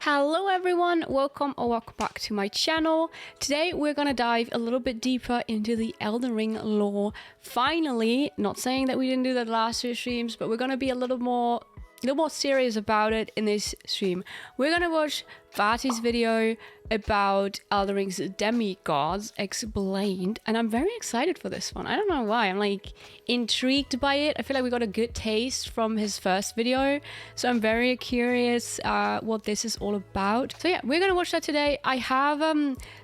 Hello everyone, welcome or welcome back to my channel. Today we're gonna dive a little bit deeper into the Elden Ring lore. Finally, not saying that we didn't do that last two streams, but we're gonna be a little more serious about it in this stream. We're gonna watch Vaati's video about Elden Ring's Demigods explained, and I'm very excited for this one. I don't know why, I'm like intrigued by it. I feel like we got a good taste from his first video, so I'm very curious what this is all about. So yeah, we're gonna watch that today. I have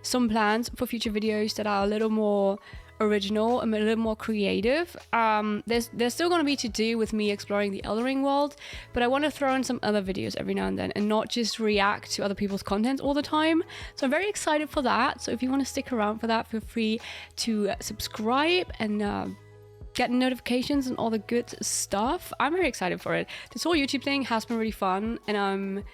some plans for future videos that are a little more original and a little more creative. There's still going to be to do with me exploring the Elden Ring world, but I want to throw in some other videos every now and then and not just react to other people's content all the time. So I'm very excited for that. So if you want to stick around for that, feel free to subscribe and get notifications and all the good stuff. I'm very excited for it. This whole YouTube thing has been really fun, and I'm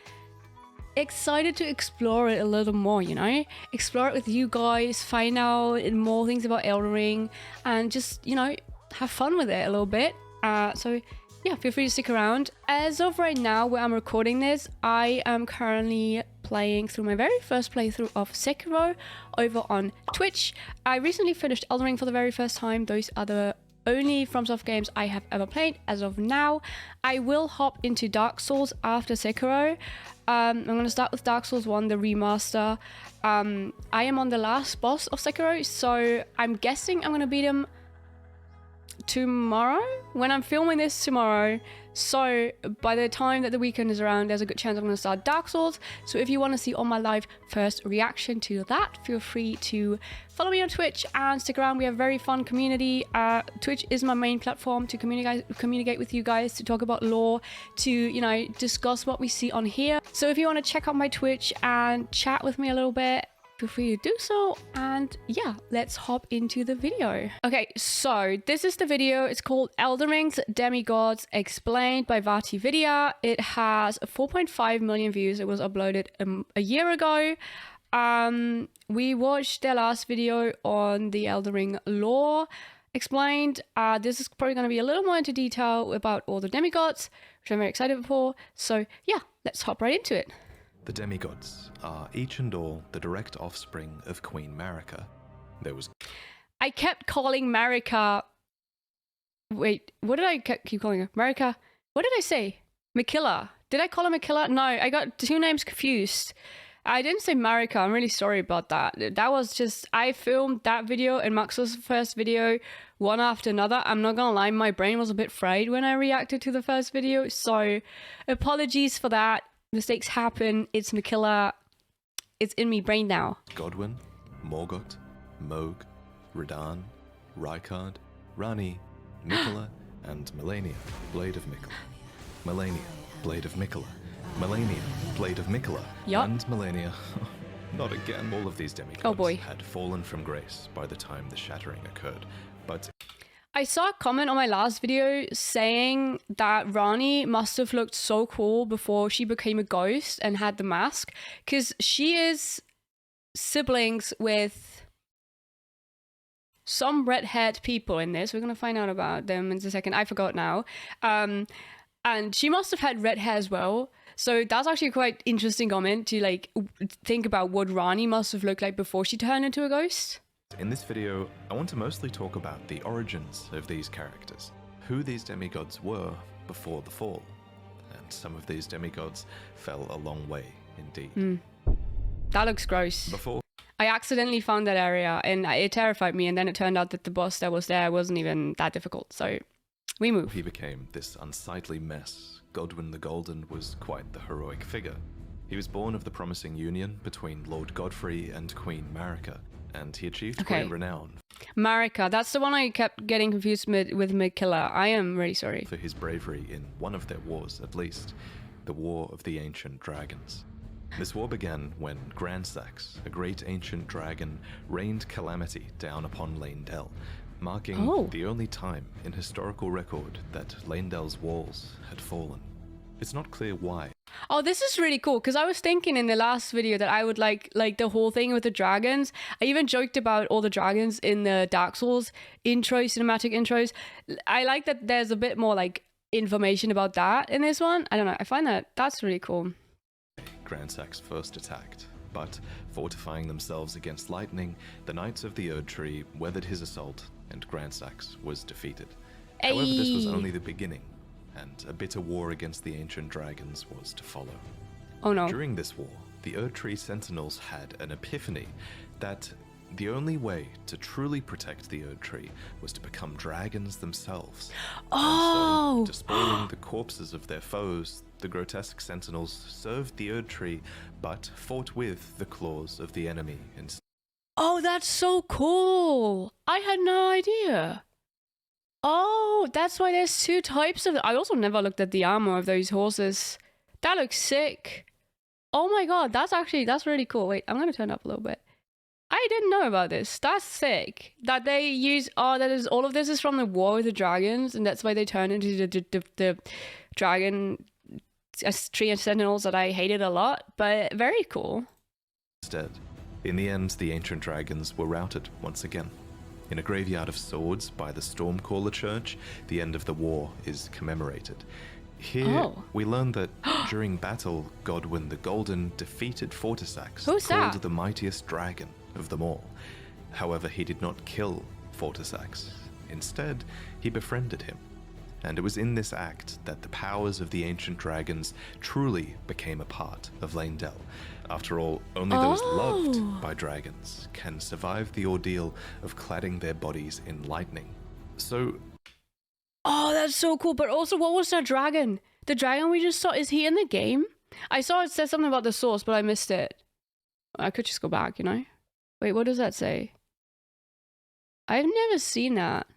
excited to explore it a little more, you know, explore it with you guys, find out more things about Elden Ring, and just, you know, have fun with it a little bit. So yeah, feel free to stick around. As of right now, where I'm recording this, I am currently playing through my very first playthrough of Sekiro over on Twitch. I recently finished Elden Ring for the very first time. Those are the only FromSoft games I have ever played as of now. I will hop into Dark Souls after Sekiro. I'm going to start with Dark Souls 1, the remaster. I am on the last boss of Sekiro, so I'm guessing I'm going to beat him tomorrow when I'm filming this tomorrow. So by the time that the weekend is around, there's a good chance I'm going to start Dark Souls. So if you want to see all my live first reaction to that, feel free to follow me on Twitch and stick around. We have a very fun community. Twitch is my main platform to communicate with you guys, to talk about lore, to, you know, discuss what we see on here. So if you want to check out my Twitch and chat with me a little bit, feel free to do so. And yeah, let's hop into the video. Okay, so this is the video. It's called Elden Ring's Demigods Explained by VaatiVidya. It has 4.5 million views. It was uploaded a year ago. We watched their last video on the Elden Ring lore explained. This is probably going to be a little more into detail about all the demigods, which I'm very excited for. So yeah, let's hop right into it. The demigods are each and all the direct offspring of Queen Marika. I kept calling Marika... Wait, what did I keep calling her? Marika? What did I say? Miquella. Did I call her Miquella? No, I got two names confused. I didn't say Marika. I'm really sorry about that. That was just... I filmed that video and Max's first video one after another. I'm not gonna lie, my brain was a bit fried when I reacted to the first video, so apologies for that. Mistakes happen. It's Miquella. It's in me brain now. Godwyn, Morgott, Mohg, Radahn, Rykard, Ranni, Miquella, and Malenia, Blade of Miquella. Malenia, Blade of Miquella. Malenia, Blade of Miquella. Yup. And Malenia. Not again. All of these demigods had fallen from grace by the time the shattering occurred, but I saw a comment on my last video saying that Ranni must have looked so cool before she became a ghost and had the mask, because she is siblings with some red-haired people in this. We're going to find out about them in a second. I forgot now. And she must have had red hair as well. So that's actually a quite interesting comment to like think about what Ranni must have looked like before she turned into a ghost. in this video, I want to mostly talk about the origins of these characters, who these demigods were before the fall, and some of these demigods fell a long way indeed. That looks gross. I accidentally found that area and it terrified me, and then it turned out that the boss that was there wasn't even that difficult, so we moved. He became this unsightly mess. Godwyn the Golden was quite the heroic figure. He was born of the promising union between Lord Godfrey and Queen Marika, and he achieved great renown. Marika, that's the one I kept getting confused with Miquella. I am really sorry. For his bravery in one of their wars, at least, the War of the Ancient Dragons. This war began when Grandsax, a great ancient dragon, rained calamity down upon Leyndell, marking the only time in historical record that Leyndell's walls had fallen. It's not clear why. Oh, this is really cool, because I was thinking in the last video that I would like the whole thing with the dragons. I even joked about all the dragons in the Dark Souls intros, cinematic intros. I like that there's a bit more like information about that in this one. I don't know, I find that's really cool. Grandsax first attacked, but fortifying themselves against lightning, the Knights of the Erd Tree weathered his assault and Grandsax was defeated. However, this was only the beginning, and a bitter war against the ancient dragons was to follow. Oh no. During this war, the Erd Tree Sentinels had an epiphany that the only way to truly protect the Erd Tree was to become dragons themselves. Oh! And so, despoiling the corpses of their foes, the grotesque Sentinels served the Erd Tree, but fought with the claws of the enemy instead. Oh, that's so cool! I had no idea. Oh, that's why there's two types of... I also never looked at the armor of those horses. That looks sick. Oh my god, that's really cool. Wait, I'm gonna turn up a little bit. I didn't know about this. That's sick. That they use... Oh, that is... All of this is from the War with the Dragons, and that's why they turn into the dragon tree and sentinels that I hated a lot, but very cool. Instead, in the end, the ancient dragons were routed once again. In a graveyard of swords by the Stormcaller Church, the end of the war is commemorated. Here, we learn that during battle, Godwyn the Golden defeated Fortisax, called the mightiest dragon of them all. However, he did not kill Fortisax. Instead, he befriended him. And it was in this act that the powers of the ancient dragons truly became a part of Leyndell. After all, only those loved by dragons can survive the ordeal of cladding their bodies in lightning. So... Oh, that's so cool. But also, what was that dragon? The dragon we just saw, is he in the game? I saw it said something about the source, but I missed it. I could just go back, you know? Wait, what does that say? I've never seen that.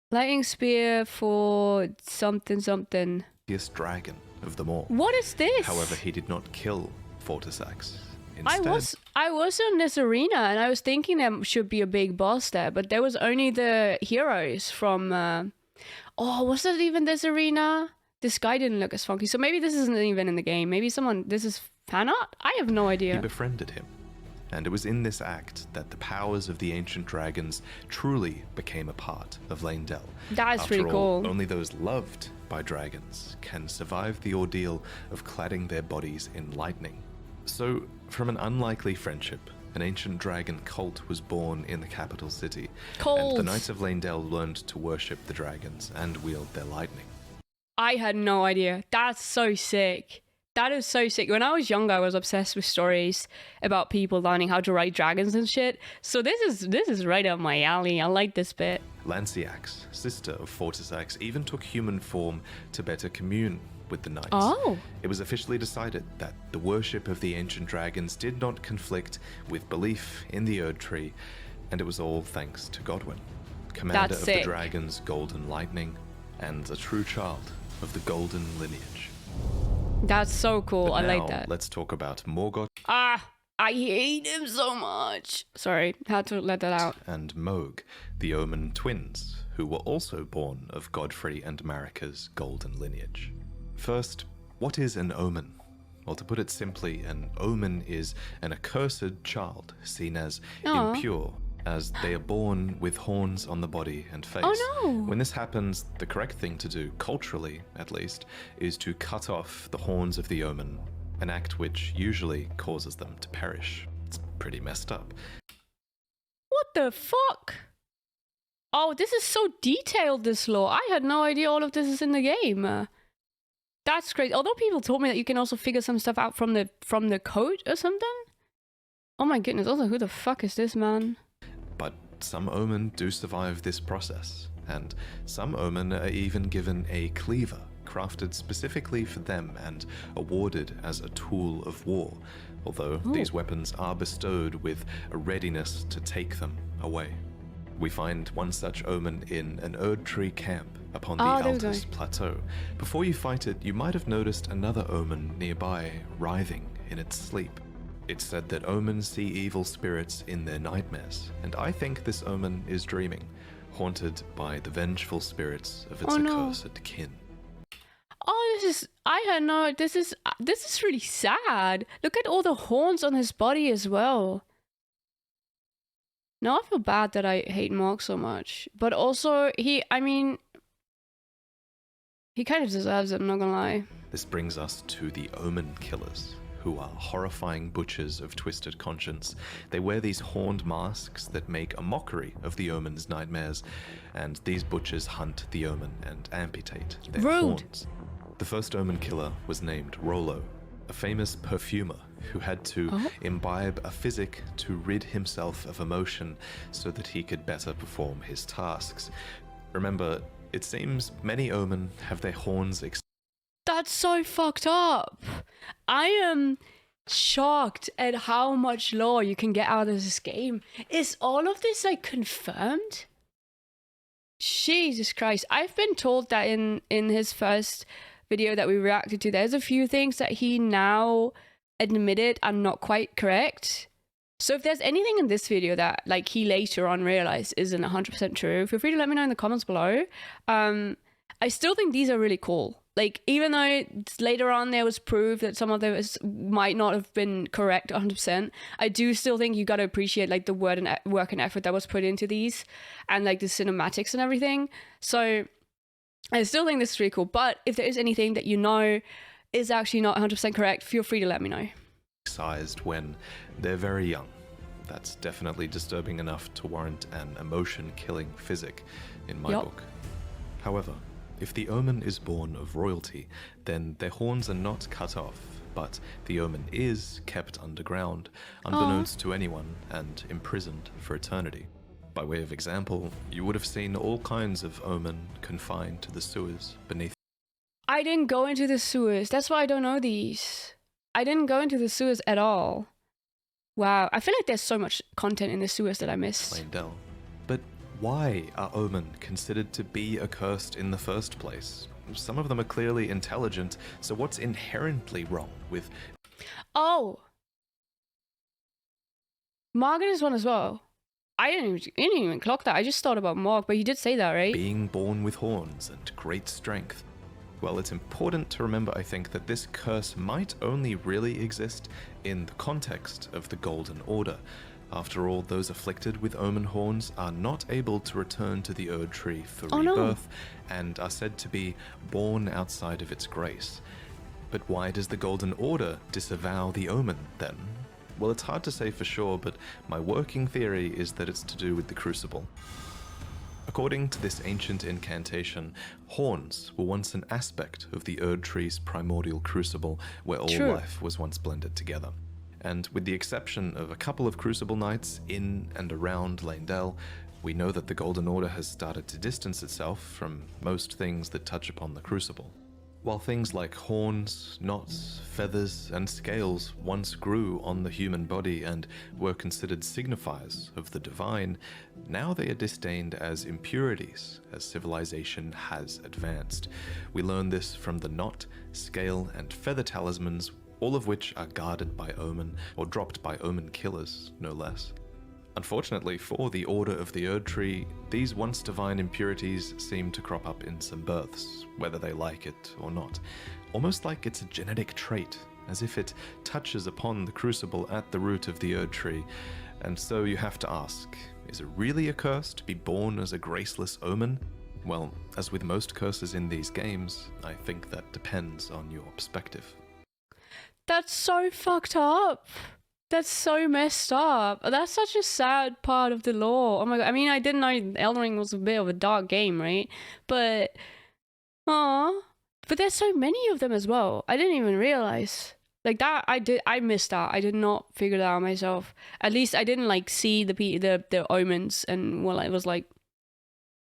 Lightning spear for something something. This dragon of them all. What is this? However, he did not kill Fortisax. Instead, I was in this arena and I was thinking there should be a big boss there, but there was only the heroes from was it even this arena? This guy didn't look as funky, so maybe this isn't even in the game. Maybe this is fan art? I have no idea. He befriended him. And it was in this act that the powers of the ancient dragons truly became a part of Leyndell. That's pretty cool. Only those loved by dragons can survive the ordeal of cladding their bodies in lightning. So, from an unlikely friendship, an ancient dragon cult was born in the capital city. And the Knights of Leyndell learned to worship the dragons and wield their lightning. I had no idea. That's so sick. That is so sick. When I was younger, I was obsessed with stories about people learning how to ride dragons and shit. So this is right up my alley. I like this bit. Lanciax, sister of Fortisax, even took human form to better commune with the knights. Oh. It was officially decided that the worship of the ancient dragons did not conflict with belief in the Erd Tree, and it was all thanks to Godwyn, commander of the dragons' golden lightning, and a true child of the golden lineage. That's so cool. But I now, like that. Let's talk about Morgoth. I hate him so much. Sorry, had to let that out. And Moog, the Omen twins, who were also born of Godfrey and Marika's golden lineage. First, what is an omen? Well, to put it simply, an omen is an accursed child seen as impure, as they are born with horns on the body and face. Oh no! When this happens, the correct thing to do, culturally at least, is to cut off the horns of the omen, an act which usually causes them to perish. It's pretty messed up. What the fuck? Oh, this is so detailed, this lore. I had no idea all of this is in the game. That's great. Although people told me that you can also figure some stuff out from the code or something. Oh my goodness, also who the fuck is this man? But some omen do survive this process, and some omen are even given a cleaver, crafted specifically for them and awarded as a tool of war, although these weapons are bestowed with a readiness to take them away. We find one such omen in an Erd Tree camp upon the Altus Plateau. Before you fight it, you might have noticed another omen nearby, writhing in its sleep. It's said that omens see evil spirits in their nightmares, and I think this omen is dreaming, haunted by the vengeful spirits of its accursed kin. Oh, this is really sad. Look at all the horns on his body as well. Now I feel bad that I hate Mark so much, but also He kind of deserves it, I'm not gonna lie. This brings us to the Omen killers, who are horrifying butchers of twisted conscience. They wear these horned masks that make a mockery of the Omen's nightmares, and these butchers hunt the Omen and amputate their horns. The first Omen killer was named Rollo, a famous perfumer who had to imbibe a physic to rid himself of emotion so that he could better perform his tasks. Remember, it seems many Omen have their horns That's so fucked up. I am shocked at how much lore you can get out of this game. Is all of this like confirmed? Jesus Christ. I've been told that in his first video that we reacted to, there's a few things that he now admitted are not quite correct. So if there's anything in this video that like he later on realized isn't 100% true, feel free to let me know in the comments below. I still think these are really cool. Like, even though later on there was proof that some of those might not have been correct 100%, I do still think you got to appreciate like the work and effort that was put into these, and like the cinematics and everything. So I still think this is really cool. But if there is anything that you know is actually not 100% correct, feel free to let me know. Sized when they're very young. That's definitely disturbing enough to warrant an emotion-killing physic in my book. However, if the Omen is born of royalty, then their horns are not cut off, but the Omen is kept underground, unbeknownst to anyone, and imprisoned for eternity. By way of example, you would have seen all kinds of Omen confined to the sewers beneath. I didn't go into the sewers. That's why I don't know these. I didn't go into the sewers at all. Wow, I feel like there's so much content in the sewers that I missed. Leyndell. But why are Omen considered to be accursed in the first place? Some of them are clearly intelligent, so what's inherently wrong with... Oh! Morgan is one as well. I didn't even clock that. I just thought about Morg, but you did say that, right? Being born with horns and great strength. Well, it's important to remember, I think, that this curse might only really exist in the context of the Golden Order. After all, those afflicted with Omen horns are not able to return to the Erd Tree for rebirth, and are said to be born outside of its grace. But why does the Golden Order disavow the Omen, then? Well, it's hard to say for sure, but my working theory is that it's to do with the Crucible. According to this ancient incantation, horns were once an aspect of the Erd Tree's primordial crucible, where all life was once blended together. And with the exception of a couple of Crucible nights in and around Leyndell, we know that the Golden Order has started to distance itself from most things that touch upon the Crucible. While things like horns, knots, feathers, and scales once grew on the human body and were considered signifiers of the divine, now they are disdained as impurities as civilization has advanced. We learn this from the knot, scale, and feather talismans, all of which are guarded by Omen, or dropped by Omen killers, no less. Unfortunately for the Order of the Erd Tree, these once divine impurities seem to crop up in some births, whether they like it or not. Almost like it's a genetic trait, as if it touches upon the Crucible at the root of the Erd Tree. And so you have to ask, is it really a curse to be born as a graceless Omen? Well, as with most curses in these games, I think that depends on your perspective. That's so fucked up. That's so messed up. That's such a sad part of the lore. Oh my god. I mean, I didn't know Elden Ring was a bit of a dark game, right? But, but there's so many of them as well. I didn't even realize. Like that, I missed that. I did not figure that out myself. At least I didn't like see the omens, and well, I was like,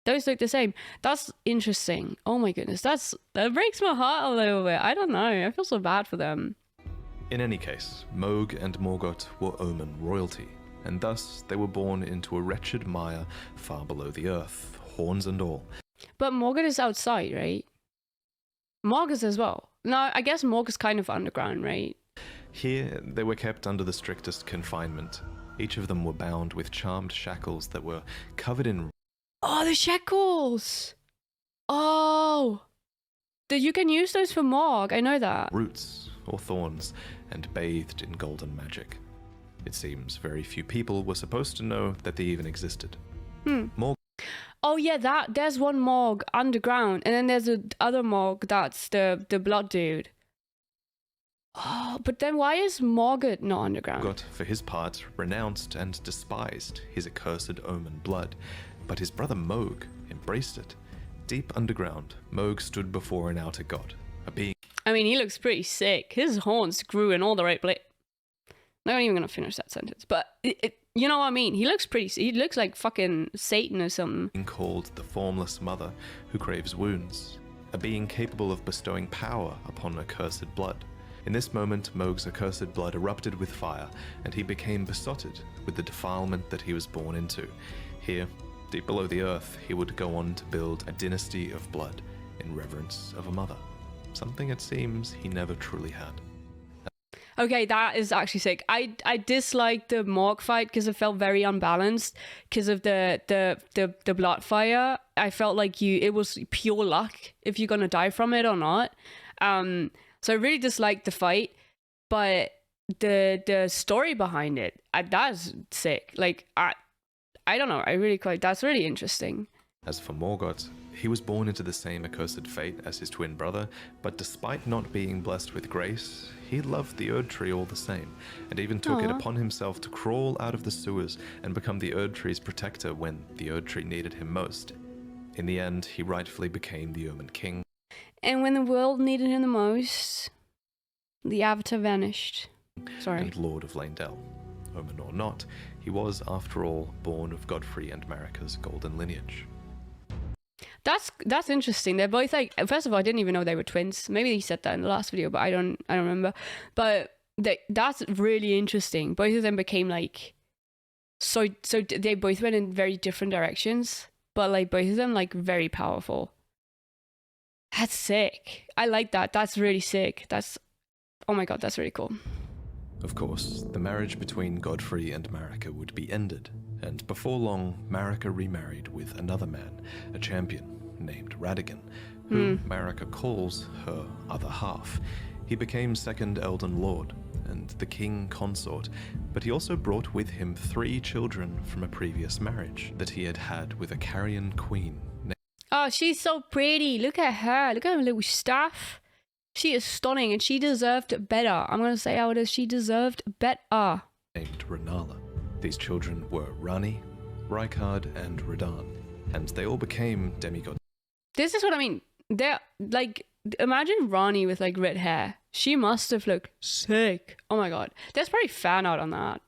those look the same. That's interesting. Oh my goodness. That breaks my heart a little bit. I don't know. I feel so bad for them. In any case, Mohg and Morgott were Omen royalty, and thus they were born into a wretched mire far below the earth, horns and all. But Morgott is outside, right? Morg is as well. No, I guess Morg is kind of underground, right? Here, they were kept under the strictest confinement. Each of them were bound with charmed shackles that were covered in... Oh, the shackles! Oh! You can use those for Morg, I know that. Roots or thorns, and bathed in golden magic. It seems very few people were supposed to know that they even existed. Morg. Oh yeah, there's one Morg underground, and then there's the other Morg that's the blood dude. Oh, but then why is Morgoth not underground? Morgoth, for his part, renounced and despised his accursed Omen blood, but his brother Mohg embraced it. Deep underground, Mohg stood before an outer god, a being. I mean, he looks pretty sick. His horns grew in all the right place. I'm not even gonna finish that sentence, but you know what I mean. He looks he looks like fucking Satan or something. Called the Formless Mother, who craves wounds, a being capable of bestowing power upon accursed blood. In this moment, Mohg's accursed blood erupted with fire, and he became besotted with the defilement that he was born into. Here, deep below the earth, he would go on to build a dynasty of blood in reverence of a mother, something it seems he never truly had. Okay, that is actually sick. I disliked the Morg fight because it felt very unbalanced because of the blood fire. I felt like it was pure luck if you're gonna die from it or not. So I really disliked the fight, but the story behind it, that's sick. Like I don't know. That's really interesting. As for Morgoth, he was born into the same accursed fate as his twin brother, but despite not being blessed with grace, he loved the Erd Tree all the same, and even took it upon himself to crawl out of the sewers and become the Erd Tree's protector when the Erd Tree needed him most. In the end, he rightfully became the Omen King. And when the world needed him the most, the Avatar vanished. Sorry. And Lord of Leyndell. Omen or not, he was, after all, born of Godfrey and Marika's golden lineage. That's interesting. They're both like, first of all, I didn't even know they were twins. Maybe he said that in the last video, but I don't remember. But that's really interesting. Both of them became like, so they both went in very different directions, but like both of them like very powerful. That's sick. I like that. That's really sick. Oh my god, that's really cool. Of course, the marriage between Godfrey and Marika would be ended, and before long, Marika remarried with another man, a champion named Radahn, who Marika calls her other half. He became second Elden Lord and the king consort, but he also brought with him 3 children from a previous marriage that he had had with a Carian queen. Oh, she's so pretty. Look at her. Look at her little staff. She is stunning, and she deserved better. I'm going to say how it is. She deserved better. Named Rennala. These children were Ranni, Rykard, and Radahn, and they all became demigods. This is what I mean. They're like, imagine Ranni with like red hair. She must have looked sick. Oh my god. There's probably fan art on that.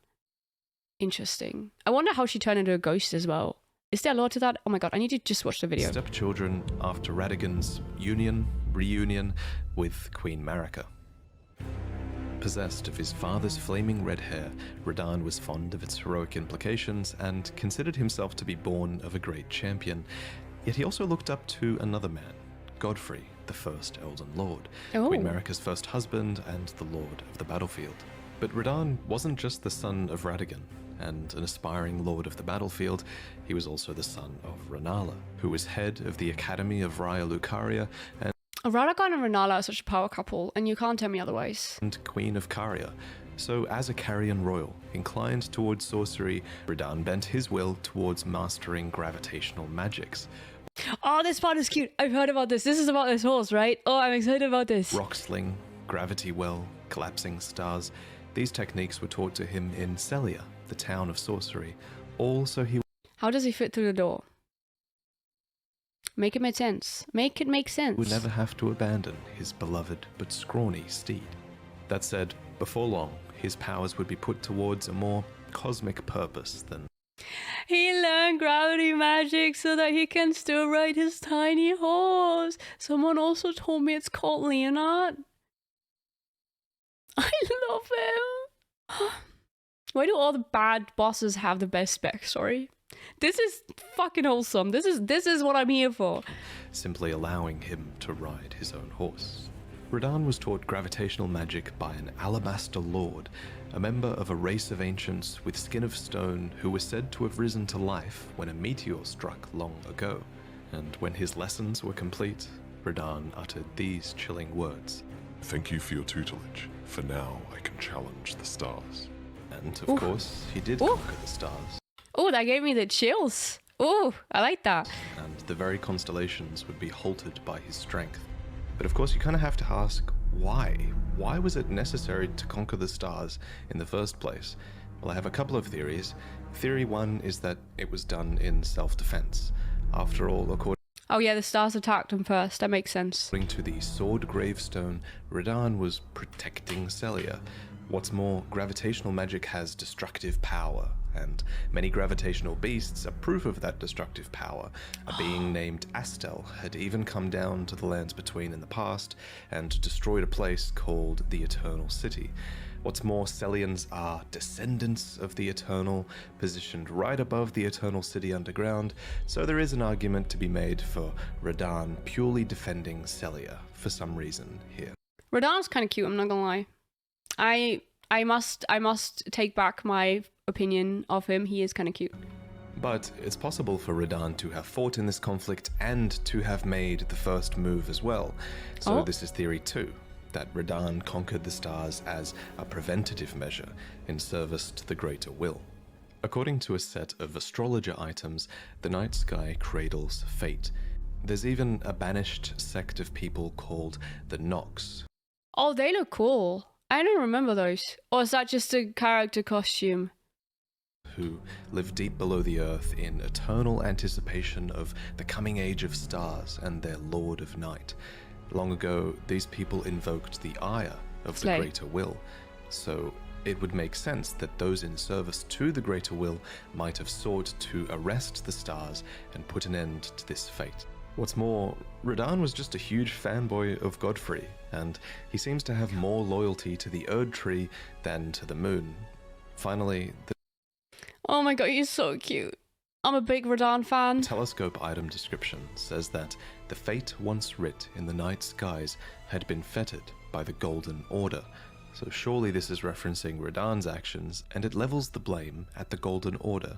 Interesting. I wonder how she turned into a ghost as well. Is there a lot to that? Oh my god, I need to just watch the video. Stepchildren after Radagon's reunion with Queen Marika. Possessed of his father's flaming red hair, Radahn was fond of its heroic implications and considered himself to be born of a great champion. Yet he also looked up to another man, Godfrey, the first Elden Lord, Queen Marika's first husband and the Lord of the Battlefield. But Radahn wasn't just the son of Radahn and an aspiring Lord of the Battlefield, he was also the son of Rennala, who was head of the Academy of Raya Lucaria and Radahn and Rennala are such a power couple, and you can't tell me otherwise. And Queen of Caria. So as a Carian royal, inclined towards sorcery, Radahn bent his will towards mastering gravitational magics. Oh, this part is cute. I've heard about this. This is about this horse, right? Oh, I'm excited about this. Rock sling, gravity well, collapsing stars. These techniques were taught to him in Celia, the town of sorcery. All so he... How does he fit through the door? Make it make sense. Make it make sense. Would never have to abandon his beloved but scrawny steed. That said, before long, his powers would be put towards a more cosmic purpose than... He learned gravity magic so that he can still ride his tiny horse. Someone also told me it's called Leonard. I love him. Why do all the bad bosses have the best backstory? This is fucking wholesome. This is what I'm here for. Simply allowing him to ride his own horse. Radahn was taught gravitational magic by an Alabaster Lord, a member of a race of ancients with skin of stone who were said to have risen to life when a meteor struck long ago. And when his lessons were complete, Radahn uttered these chilling words. Thank you for your tutelage. For now, I can challenge the stars. And of course, he did conquer the stars. Oh, that gave me the chills. Oh, I like that. and the very constellations would be halted by his strength. But of course, you kind of have to ask, why? Why was it necessary to conquer the stars in the first place? Well, I have a couple of theories. Theory one is that it was done in self-defense. After all, according Oh yeah, the stars attacked him first. That makes sense. to the sword gravestone, Radahn was protecting Celia. What's more, gravitational magic has destructive power, and many gravitational beasts are proof of that destructive power. A being named Astel had even come down to the lands between in the past and destroyed a place called the Eternal City. What's more, Celians are descendants of the Eternal, positioned right above the Eternal City underground, so there is an argument to be made for Radahn purely defending Celia for some reason here. Radahn's kind of cute, I'm not gonna lie. I must take back my opinion of him. He is kind of cute. But it's possible for Radahn to have fought in this conflict and to have made the first move as well. So this is theory 2. That Radahn conquered the stars as a preventative measure in service to the greater will. According to a set of astrologer items, the night sky cradles fate. There's even a banished sect of people called the Nox. Oh, they look cool. I don't remember those. Or is that just a character costume? Who live deep below the earth in eternal anticipation of the coming age of stars and their Lord of Night. Long ago, these people invoked the ire of the greater will, so it would make sense that those in service to the greater will might have sought to arrest the stars and put an end to this fate. What's more, Radahn was just a huge fanboy of Godfrey, and he seems to have more loyalty to the Erd Tree than to the moon. Finally, the Oh my god, he's so cute. I'm a big Radahn fan. telescope item description says that the fate once writ in the night skies had been fettered by the Golden Order. So surely this is referencing Radahn's actions, and it levels the blame at the Golden Order.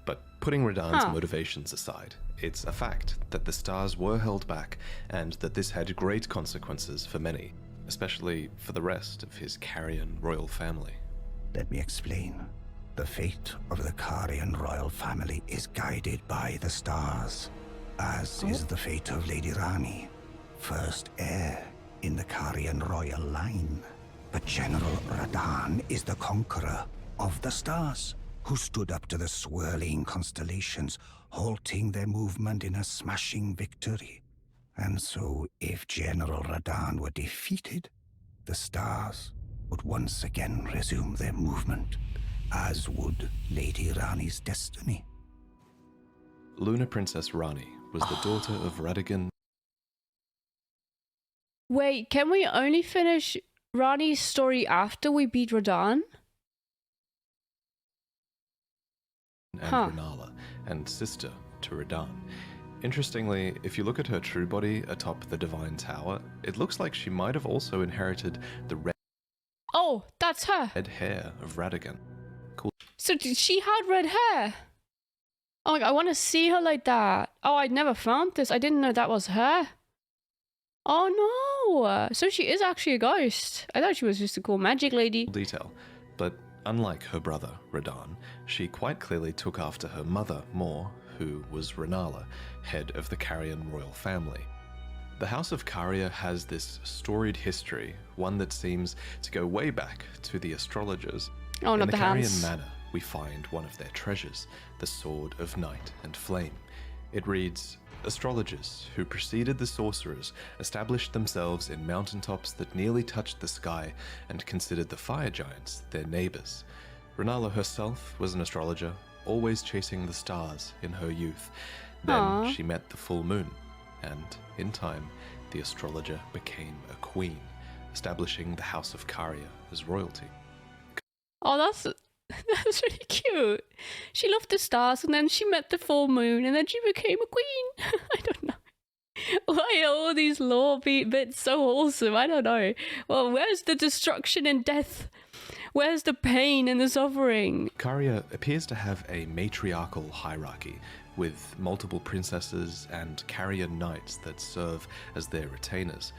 But putting Radahn's motivations aside, it's a fact that the stars were held back, and that this had great consequences for many, especially for the rest of his Carian royal family. Let me explain. The fate of the Carian royal family is guided by the stars, as is the fate of Lady Rani, first heir in the Carian royal line. But General Radahn is the conqueror of the stars, who stood up to the swirling constellations, halting their movement in a smashing victory. And so, if General Radahn were defeated, the stars would once again resume their movement, as would Lady Rani's destiny. Lunar Princess Rani was the daughter of Radahn Wait, can we only finish Rani's story after we beat Radahn? and Rennala, and sister to Radahn. Interestingly, if you look at her true body atop the Divine Tower, it looks like she might have also inherited the red Oh, that's her. hair of Radahn. Cool. So she had red hair. Oh my god, I want to see her like that. Oh, I'd never found this. I didn't know that was her. Oh no. So she is actually a ghost. I thought she was just a cool magic lady. Detail, but unlike her brother, Radahn, she quite clearly took after her mother more, who was Rennala, head of the Carian royal family. The House of Caria has this storied history, one that seems to go way back to the astrologers. Oh, In not the the Carian hands. Manor, we find one of their treasures, the Sword of Night and Flame. It reads, astrologers who preceded the sorcerers established themselves in mountaintops that nearly touched the sky and considered the fire giants their neighbors. Rennala herself was an astrologer, always chasing the stars in her youth. Then she met the full moon, and in time, the astrologer became a queen, establishing the House of Caria as royalty. Oh, that's really cute. She loved the stars, and then she met the full moon, and then she became a queen. I don't know. Why are all these lore bits so wholesome? I don't know. Well, where's the destruction and death? Where's the pain and the suffering? Caria appears to have a matriarchal hierarchy, with multiple princesses and Carian knights that serve as their retainers.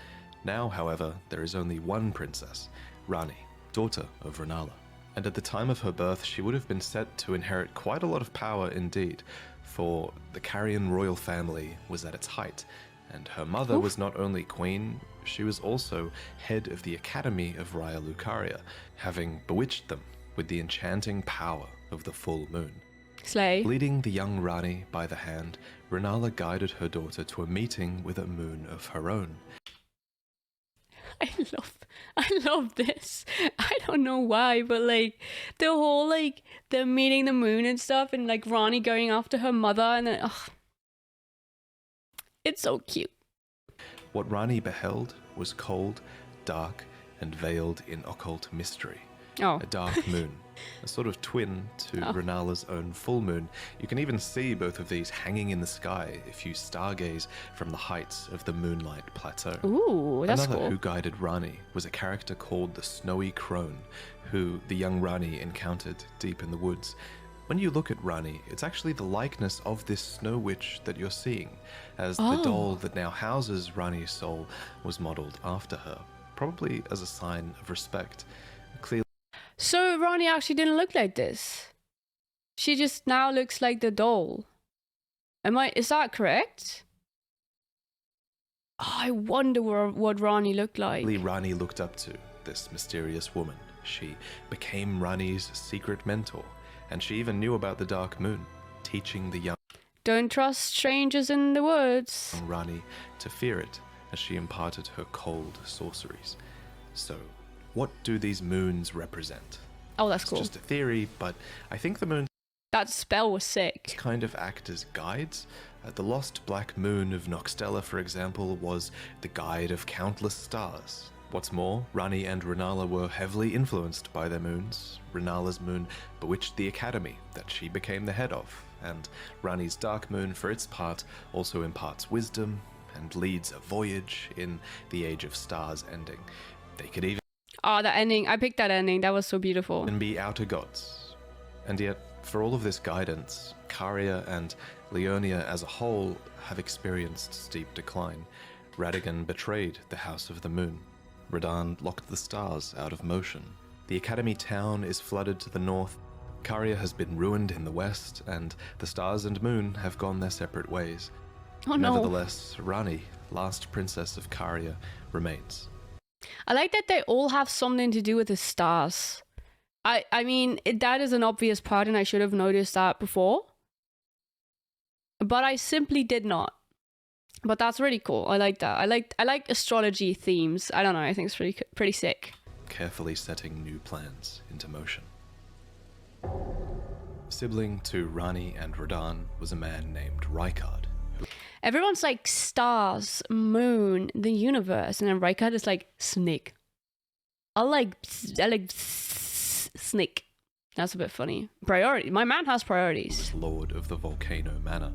Now, however, there is only one princess, Rani, daughter of Rennala. And at the time of her birth, she would have been set to inherit quite a lot of power indeed, for the Carian royal family was at its height, and her mother was not only queen, she was also head of the Academy of Raya Lucaria, having bewitched them with the enchanting power of the full moon. Slay. Leading the young Rani by the hand, Rennala guided her daughter to a meeting with a moon of her own. I love this. I don't know why, but like the whole like them meeting the moon and stuff, and like Rani going after her mother, and then it's so cute. What Rani beheld was cold, dark, and veiled in occult mystery. Oh. A dark moon, a sort of twin to Rennala's own full moon. You can even see both of these hanging in the sky if you stargaze from the heights of the Moonlight Plateau. Ooh, that's Another cool. who guided Rani was a character called the Snowy Crone, who the young Rani encountered deep in the woods. When you look at Rani, it's actually the likeness of this snow witch that you're seeing, as the doll that now houses Rani's soul was modeled after her, probably as a sign of respect. Clearly, So Rani actually didn't look like this. She just now looks like the doll. Is that correct? Oh, I wonder what Rani looked like. Rani looked up to this mysterious woman. She became Rani's secret mentor, and she even knew about the Dark Moon, teaching the young Don't trust strangers in the woods. Rani to fear it as she imparted her cold sorceries. So, what do these moons represent? Oh, that's It's cool. just a theory, but I think the moons That spell was sick. kind of act as guides. The lost black moon of Noxtella, for example, was the guide of countless stars. What's more, Rani and Rennala were heavily influenced by their moons. Rennala's moon bewitched the academy that she became the head of, and Rani's dark moon, for its part, also imparts wisdom and leads a voyage in the Age of Stars ending. They could even Oh, that ending. I picked that ending. That was so beautiful. be outer gods. And yet, for all of this guidance, Caria and Leonia as a whole have experienced steep decline. Radahn betrayed the House of the Moon. Radahn locked the stars out of motion. The Academy town is flooded to the north. Caria has been ruined in the west, and the stars and moon have gone their separate ways. Oh no. Nevertheless, Rani, last princess of Caria, remains. I like that they all have something to do with the stars. I mean, that is an obvious part, and I should have noticed that before. But I simply did not. But that's really cool. I like that. I like astrology themes. I don't know. I think it's pretty sick. Carefully setting new plans into motion. Sibling to Rani and Radahn was a man named Rykard. Everyone's like stars, moon, the universe, and then Rykard is like snake. I like snake. That's a bit funny. Priority. My man has priorities. Lord of the Volcano Manor.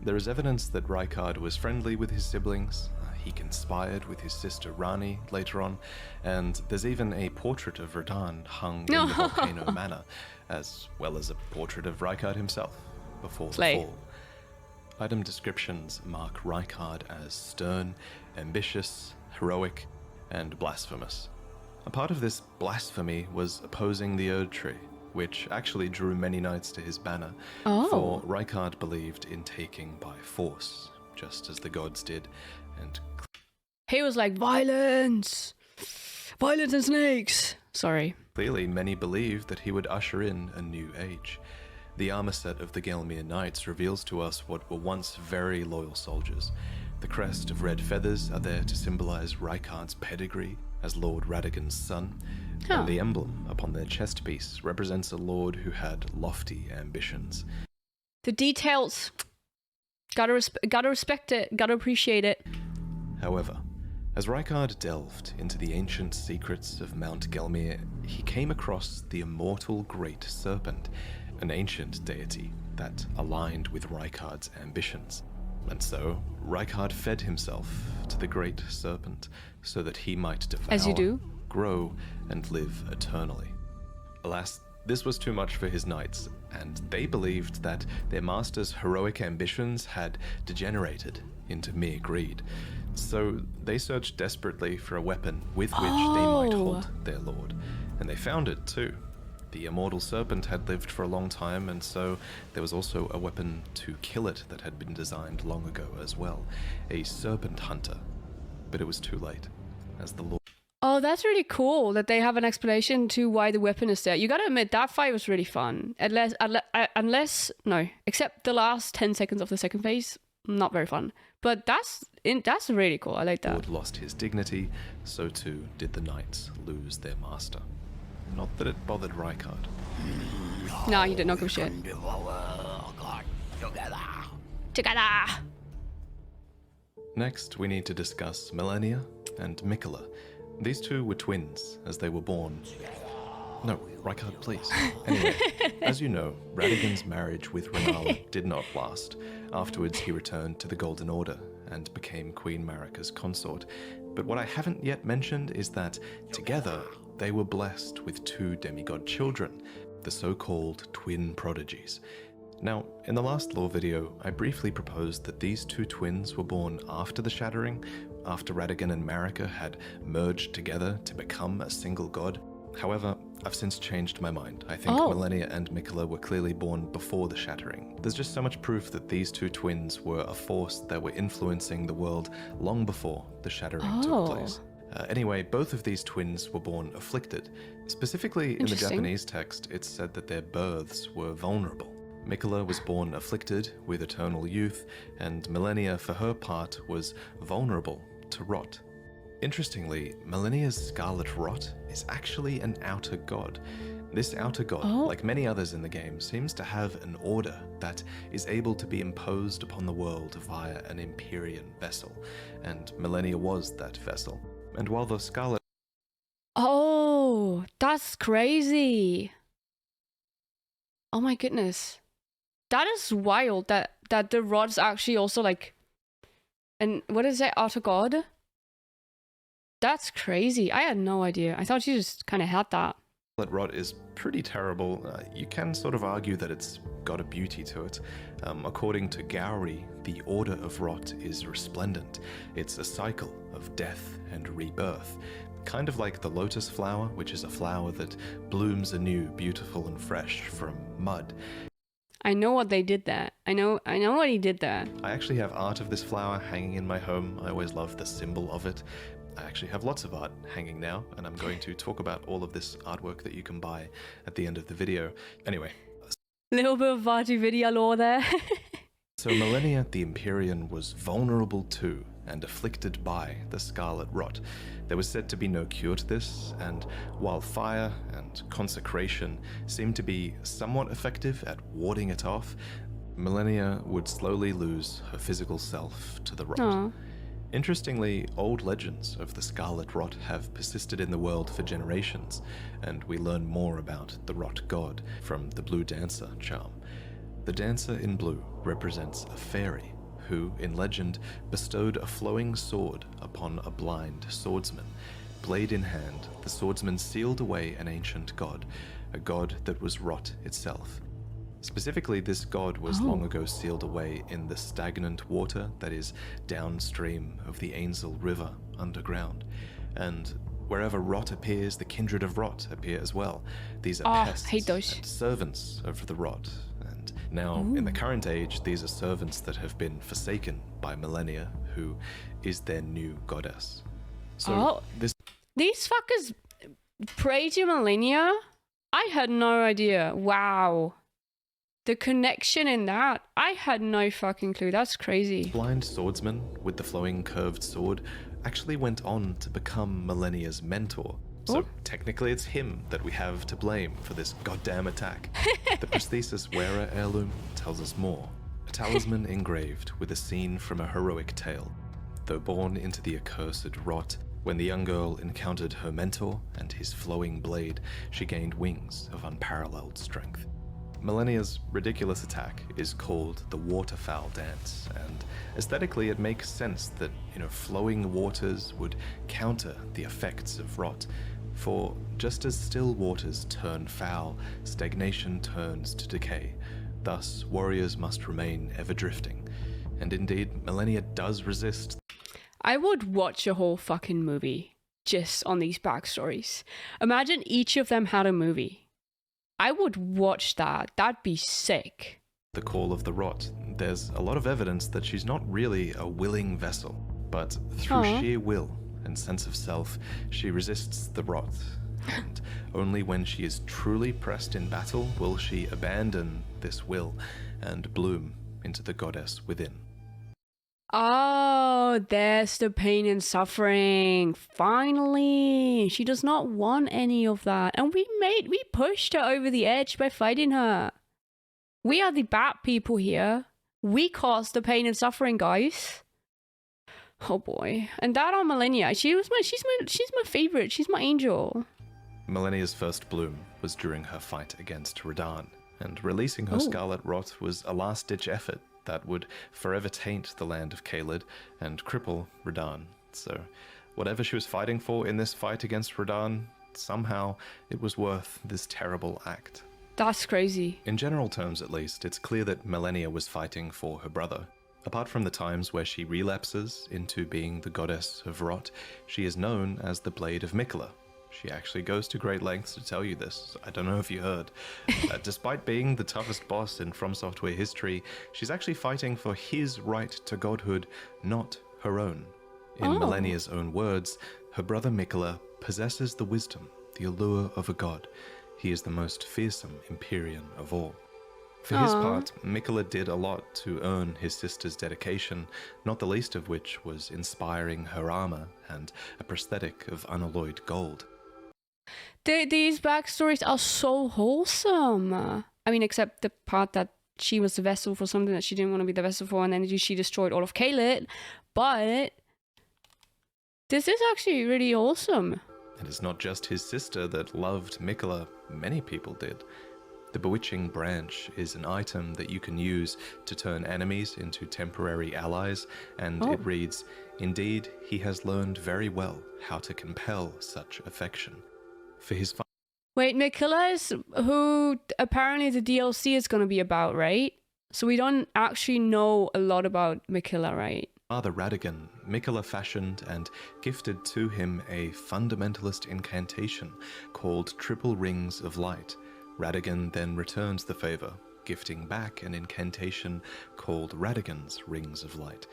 There is evidence that Rykard was friendly with his siblings. He conspired with his sister Rani later on, and there's even a portrait of Radahn hung in the Volcano Manor, as well as a portrait of Rykard himself before Slay. the fall. Item descriptions mark Rykard as stern, ambitious, heroic, and blasphemous. A part of this blasphemy was opposing the Erd Tree, which actually drew many knights to his banner, for Rykard believed in taking by force, just as the gods did, and He was like, violence and snakes. Sorry. clearly many believed that he would usher in a new age. The armor set of the Gelmir Knights reveals to us what were once very loyal soldiers. The crest of red feathers are there to symbolize Rykard's pedigree as Lord Radagon's son, and the emblem upon their chest piece represents a lord who had lofty ambitions. The details. Gotta respect it. Gotta appreciate it. However, as Rykard delved into the ancient secrets of Mount Gelmir, he came across the immortal Great Serpent, an ancient deity that aligned with Rykard's ambitions. And so, Rykard fed himself to the Great Serpent so that he might devour, As you do. grow, and live eternally. Alas, this was too much for his knights, and they believed that their master's heroic ambitions had degenerated into mere greed. So they searched desperately for a weapon with which they might halt their lord, and they found it too. The immortal serpent had lived for a long time, and so there was also a weapon to kill it that had been designed long ago as well. A serpent hunter. But it was too late, as the Lord... Oh, that's really cool that they have an explanation to why the weapon is there. You gotta admit, that fight was really fun. Except the last 10 seconds of the second phase, not very fun. But that's really cool. I like that. Lord lost his dignity, so too did the knights lose their master. Not that it bothered Rykard. Nah, he did not give a shit. Together! Next, we need to discuss Malenia and Miquella. These two were twins, as they were born... No, Rykard, please. Anyway, as you know, Radagon's marriage with Radahn did not last. Afterwards, he returned to the Golden Order and became Queen Marika's consort. But what I haven't yet mentioned is that, together, they were blessed with 2 demigod children, the so-called twin prodigies. Now, in the last lore video, I briefly proposed that these 2 twins were born after the Shattering, after Radahn and Marika had merged together to become a single god. However, I've since changed my mind. I think Malenia and Miquella were clearly born before the Shattering. There's just so much proof that these 2 twins were a force that were influencing the world long before the Shattering took place. Anyway, both of these twins were born afflicted. Specifically, in the Japanese text, it's said that their births were vulnerable. Miquella was born afflicted with eternal youth, and Malenia, for her part, was vulnerable to rot. Interestingly, Malenia's scarlet rot is actually an outer god. This outer god, like many others in the game, seems to have an order that is able to be imposed upon the world via an Empyrean vessel, and Malenia was that vessel. And while the scarlet... Oh, that's crazy. Oh my goodness. That is wild that the rod's actually also like... And what is it, outer god? That's crazy. I had no idea. I thought you just kind of had that. Rot is pretty terrible. You can sort of argue that it's got a beauty to it. According to Gowry, the order of rot is resplendent. It's a cycle of death and rebirth. Kind of like the lotus flower, which is a flower that blooms anew, beautiful and fresh from mud. I know what they did there. I know what he did there. I actually have art of this flower hanging in my home. I always love the symbol of it. I actually have lots of art hanging now, and I'm going to talk about all of this artwork that you can buy at the end of the video. Anyway. Little bit of VaatiVidya lore there. So Malenia the Empyrean was vulnerable to and afflicted by the scarlet rot. There was said to be no cure to this, and while fire and consecration seemed to be somewhat effective at warding it off, Malenia would slowly lose her physical self to the rot. Aww. Interestingly, old legends of the Scarlet Rot have persisted in the world for generations, and we learn more about the Rot God from the Blue Dancer charm. The dancer in blue represents a fairy who, in legend, bestowed a flowing sword upon a blind swordsman. Blade in hand, the swordsman sealed away an ancient god, a god that was rot itself. Specifically, this god was long ago sealed away in the stagnant water that is downstream of the Ainsel River underground. And wherever rot appears, the kindred of rot appear as well. These are pests and servants of the rot. And now, in the current age, these are servants that have been forsaken by Malenia, who is their new goddess. So these fuckers pray to Malenia? I had no idea. Wow. The connection in that, I had no fucking clue. That's crazy. Blind swordsman with the flowing curved sword actually went on to become Malenia's mentor. So technically it's him that we have to blame for this goddamn attack. The prosthesis wearer heirloom tells us more. A talisman engraved with a scene from a heroic tale. Though born into the accursed rot, when the young girl encountered her mentor and his flowing blade, she gained wings of unparalleled strength. Malenia's ridiculous attack is called the Waterfowl Dance, and aesthetically it makes sense that, flowing waters would counter the effects of rot. For just as still waters turn foul, stagnation turns to decay. Thus, warriors must remain ever drifting. And indeed, Malenia does resist. I would watch a whole fucking movie just on these backstories. Imagine each of them had a movie. I would watch that. That'd be sick. The call of the rot, there's a lot of evidence that she's not really a willing vessel, but through sheer will and sense of self, she resists the rot. And only when she is truly pressed in battle will she abandon this will and bloom into the goddess within. Oh, there's the pain and suffering. Finally, she does not want any of that. And we pushed her over the edge by fighting her. We are the bad people here. We caused the pain and suffering, guys. Oh boy. And that on Malenia. She's my favorite. She's my angel. Malenia's first bloom was during her fight against Radahn, and releasing her scarlet rot was a last-ditch effort that would forever taint the land of Caelid and cripple Radahn. So, whatever she was fighting for in this fight against Radahn, somehow it was worth this terrible act. That's crazy. In general terms, at least, it's clear that Malenia was fighting for her brother. Apart from the times where she relapses into being the goddess of rot, she is known as the Blade of Miquella. She actually goes to great lengths to tell you this. I don't know if you heard. Despite being the toughest boss in From Software history, she's actually fighting for his right to godhood, not her own. In Malenia's own words, her brother Miquella possesses the wisdom, the allure of a god. He is the most fearsome Empyrean of all. For his part, Miquella did a lot to earn his sister's dedication, not the least of which was inspiring her armor and a prosthetic of unalloyed gold. These backstories are so wholesome. I mean, except the part that she was the vessel for something that she didn't want to be the vessel for, and then she destroyed all of Caelid. But this is actually really awesome. And it's not just his sister that loved Miquella, many people did. The Bewitching Branch is an item that you can use to turn enemies into temporary allies, and it reads, "Indeed, he has learned very well how to compel such affection." For his Wait, Miquella is who apparently the DLC is going to be about, right? So we don't actually know a lot about Miquella, right? father Radahn, Miquella fashioned and gifted to him a fundamentalist incantation called Triple Rings of Light. Radahn then returns the favor, gifting back an incantation called Radahnn's Rings of Light.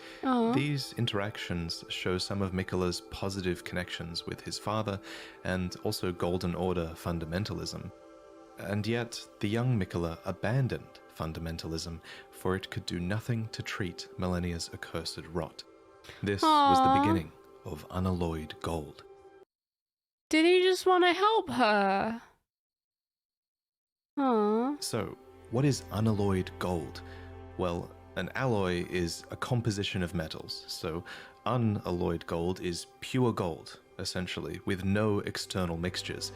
These interactions show some of Miquella's positive connections with his father and also Golden Order fundamentalism. And yet, the young Miquella abandoned fundamentalism, for it could do nothing to treat Malenia's accursed rot. This was the beginning of unalloyed gold. Did he just want to help her? So, what is unalloyed gold? Well, an alloy is a composition of metals, so unalloyed gold is pure gold, essentially, with no external mixtures.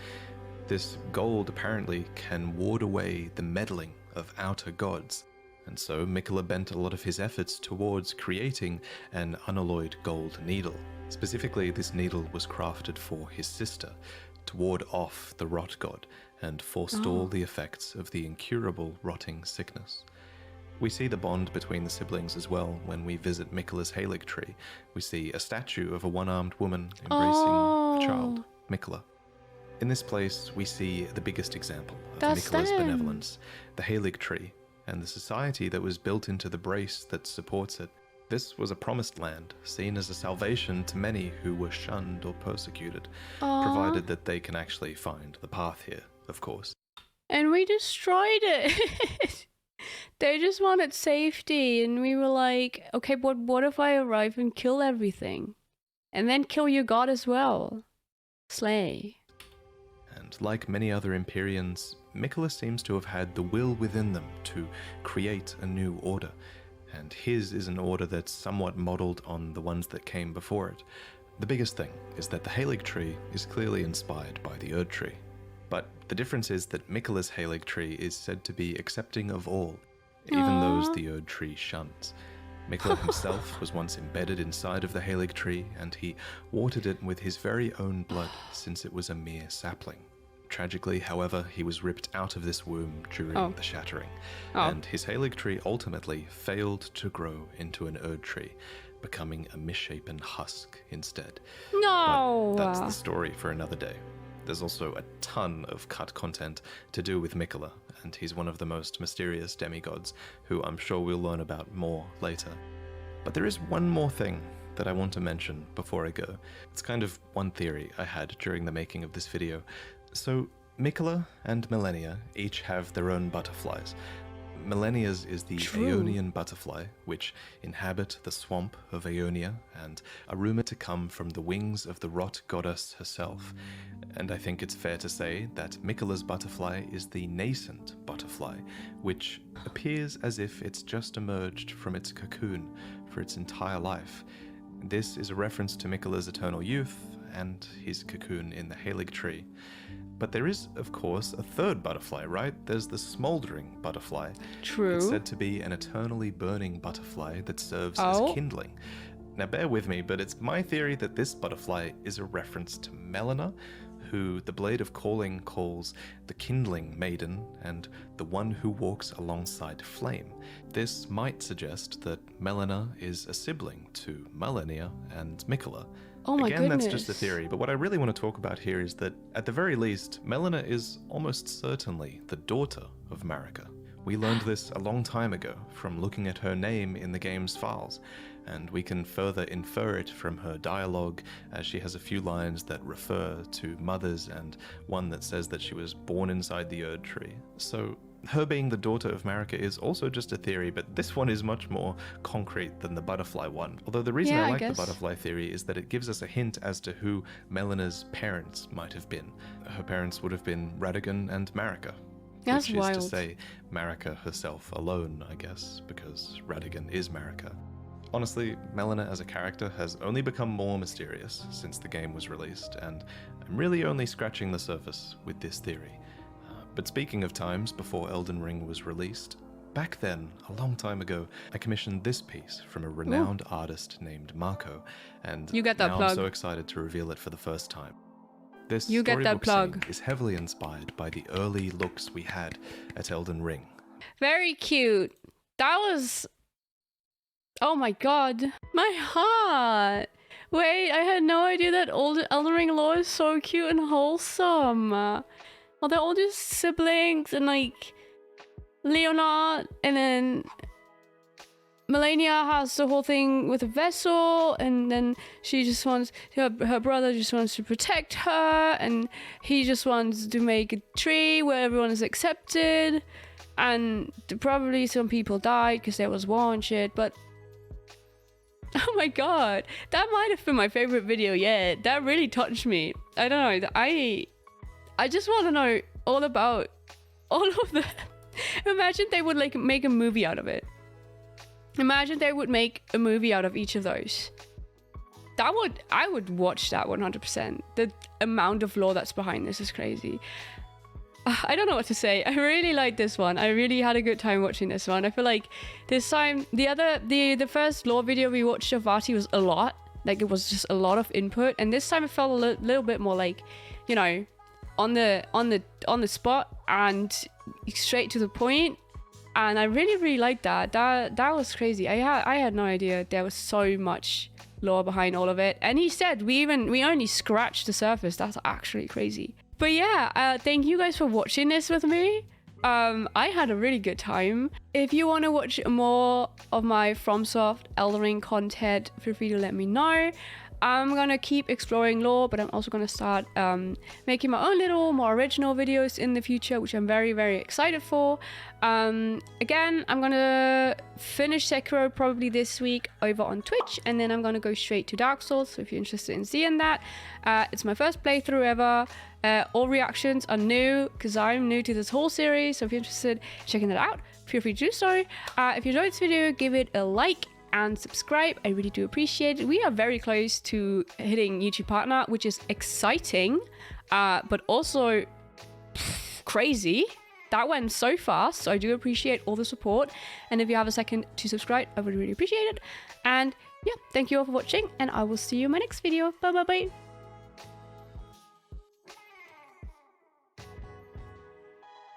This gold apparently can ward away the meddling of outer gods, and so Miquella bent a lot of his efforts towards creating an unalloyed gold needle. Specifically, this needle was crafted for his sister, to ward off the rot god and forestall the effects of the incurable rotting sickness. We see the bond between the siblings as well when we visit Miquella's Halig tree. We see a statue of a one-armed woman embracing a child, Miquella. In this place, we see the biggest example of Miquella's benevolence, the Halig tree, and the society that was built into the brace that supports it. This was a promised land, seen as a salvation to many who were shunned or persecuted, provided that they can actually find the path here, of course. And we destroyed it. They just wanted safety, and we were like, okay, but what if I arrive and kill everything? And then kill your god as well. Slay. And like many other Empyreans, Miquella seems to have had the will within them to create a new order, and his is an order that's somewhat modeled on the ones that came before it. The biggest thing is that the Halig tree is clearly inspired by the Erd tree. But the difference is that Miquella's Halig tree is said to be accepting of all, even those the Erd tree shuns. Miquella himself was once embedded inside of the Halig tree, and he watered it with his very own blood since it was a mere sapling. Tragically, however, he was ripped out of this womb during the shattering, and his Halig tree ultimately failed to grow into an Erd tree, becoming a misshapen husk instead. No! But that's the story for another day. There's also a ton of cut content to do with Miquella, and he's one of the most mysterious demigods, who I'm sure we'll learn about more later. But there is one more thing that I want to mention before I go. It's kind of one theory I had during the making of this video. So Miquella and Malenia each have their own butterflies. Malenia's is the Aeonian butterfly, which inhabit the swamp of Aeonia and are rumored to come from the wings of the rot goddess herself. And I think it's fair to say that Miquella's butterfly is the nascent butterfly, which appears as if it's just emerged from its cocoon for its entire life. This is a reference to Miquella's eternal youth and his cocoon in the Halig tree. But there is, of course, a third butterfly, right? There's the smoldering butterfly. True. It's said to be an eternally burning butterfly that serves as kindling. Now bear with me, but it's my theory that this butterfly is a reference to Melina, who the Blade of Calling calls the kindling maiden and the one who walks alongside flame. This might suggest that Melina is a sibling to Malenia and Miquella. Oh my Again, goodness. that's just a theory, but what I really want to talk about here is that, at the very least, Melina is almost certainly the daughter of Marika. We learned this a long time ago from looking at her name in the game's files, and we can further infer it from her dialogue, as she has a few lines that refer to mothers and one that says that she was born inside the Erd tree. So her being the daughter of Marika is also just a theory, but this one is much more concrete than the butterfly one. Although the reason I like the butterfly theory is that it gives us a hint as to who Melina's parents might have been. Her parents would have been Radahn and Marika. That's which wild. is to say, Marika herself alone, I guess, because Radahn is Marika. Honestly, Melina as a character has only become more mysterious since the game was released, and I'm really only scratching the surface with this theory. But speaking of times before Elden Ring was released, back then, a long time ago, I commissioned this piece from a renowned artist named Marco, and You get that now plug. I'm so excited to reveal it for the first time. This You get that storybook scene plug. is heavily inspired by the early looks we had at Elden Ring. Very cute. That was... Oh my god. My heart. Wait, I had no idea that Elden Ring lore is so cute and wholesome. Well, they're all just siblings, and like Leonard, and then Malenia has the whole thing with a vessel, and then she just wants her brother just wants to protect her, and he just wants to make a tree where everyone is accepted, and probably some people died because there was war and shit. But oh my god, that might have been my favorite video yet. That really touched me. I don't know. I just want to know all about all of that. Imagine they would like make a movie out of it. Imagine they would make a movie out of each of those. I would watch that 100%. The amount of lore that's behind this is crazy. I don't know what to say. I really like this one. I really had a good time watching this one. I feel like this time the first lore video we watched of Vaati was a lot. Like it was just a lot of input, and this time it felt a little bit more like, you know, on the spot and straight to the point. And I really liked that. That was crazy. I had no idea there was so much lore behind all of it. And he said we only scratched the surface. That's actually crazy. But yeah, thank you guys for watching this with me. I had a really good time. If you want to watch more of my FromSoft Elden Ring content, feel free to let me know. I'm gonna keep exploring lore, but I'm also gonna start making my own little more original videos in the future, which I'm very excited for. Again, I'm gonna finish Sekiro probably this week over on Twitch, and then I'm gonna go straight to Dark Souls. So if you're interested in seeing that, it's my first playthrough ever. All reactions are new because I'm new to this whole series. So if you're interested in checking that out, feel free to do so. If you enjoyed this video, give it a like and subscribe. I really do appreciate it. We are very close to hitting YouTube partner, which is exciting, but also crazy. That went so fast, so I do appreciate all the support. And if you have a second to subscribe, I would really appreciate it. And yeah, thank you all for watching, and I will see you in my next video. Bye.